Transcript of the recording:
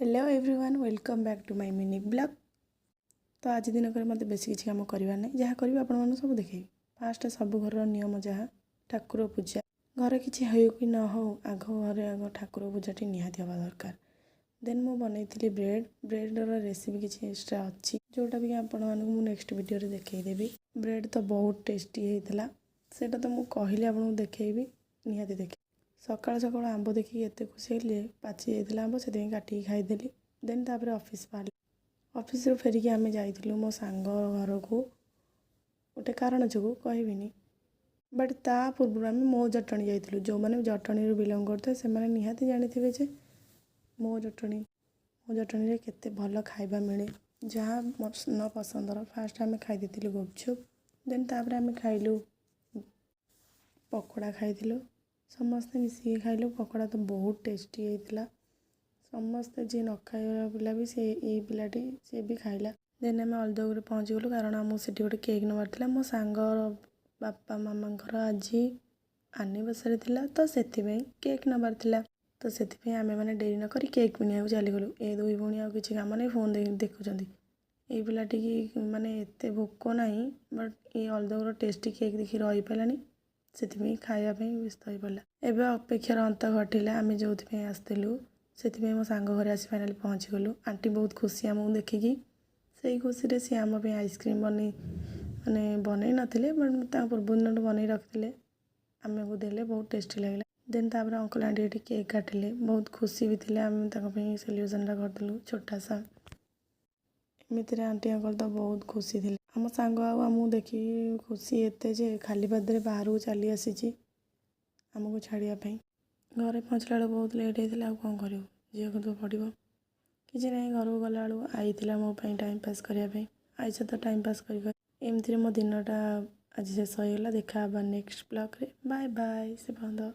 Hello everyone welcome back to my mini blog. तो आज दिन कर मत बेस किसी कम करार ना जहाँ करी आप सब देखेबी। फास्ट सब घर नियम जहाँ ठाकुर पूजा घर किसी हो कि न हो आग घरे आग ठाकुर पूजाटी निहाती हवा दरकार। देन मु बनई ब्रेडर रेसिपी किसी एक्सट्रा अच्छी जोटा भी आपण मानक नेक्स्ट वीडियो देखईदेवी। ब्रेड तो बहुत टेस्टी होता सेटा तो मुझे कहली आपको देखी निहाती देखे। सकाल सकाल आंब देखिए एत खुशी हेली पाची जाता आंब से काटिकी खाईदेली। देन तापर ऑफिस बाहर ऑफिस फेरिकी आम जाइलु मो सांग घर को गोटे कारण जो कहबिनी बट ता पूर्व आम मो जटणी जाइलु। जो मैंने जटणी बिलंग करते से निहाती जानी जे मो जटणी केते भल खाइबा मिले जहाँ न पसंदर। फास्ट आम खाई गुपचुप देन तापर आम खाइलु पकोड़ा खाइलु समस्ते मिसिकी खाइलु। पकोड़ा तो बहुत टेस्टी होता समस्ते जी न खाइबा पिला भी से पिलाटी सी भी खाइला। देन आम अलदौर पहुँची गलु कारण आमको से गोटे केक नबार मो सांग बापा मामा आज आनिवर्सरी थिला तो से केक नबार तो से आम मैंने डेरी नक केक किणा चलीगलु। ए दुई भौणी आ किसी काम नहीं फोन देखुं ये पिलाटी माने एत भोक ना बट ये अलदौर टेस्टी केक देखी रही पारानी से खावाई व्यस्त हो पड़ा। एवं अपेक्षार अंत घटिला आम जो आसलु से मो सांग घर आसी फाइनाली पहुँची गलु। आंटी बहुत खुशी आमको देखिकी से खुशी सी आम आइसक्रीम माने बनई नथिले बट पूर्व दिन बनई रखिले आमको देले बहुत टेस्टी लगे। देन तापर अंकल आंटी ये केक काटिले बहुत खुशी भी थे आम सेलिब्रेशन करदलु छोटा सा एमती आंटी अंकल तो बहुत खुशी थे। आम सांग आमको देखी खुशी एते जे खाली पादे बाहर को चली आसी आमको छाड़ापी घरे पहुँचला बेलू बहुत लेट होता है। कौन कर झील को तो पड़ो कि ना घर को गला बेलू आई मो टाइम पास करने आई सहित टाइम पास कर एमती मो दिनटा आज शेष होगा। देखा नेक्स्ट ब्लॉग रे बाय बाय से बंद।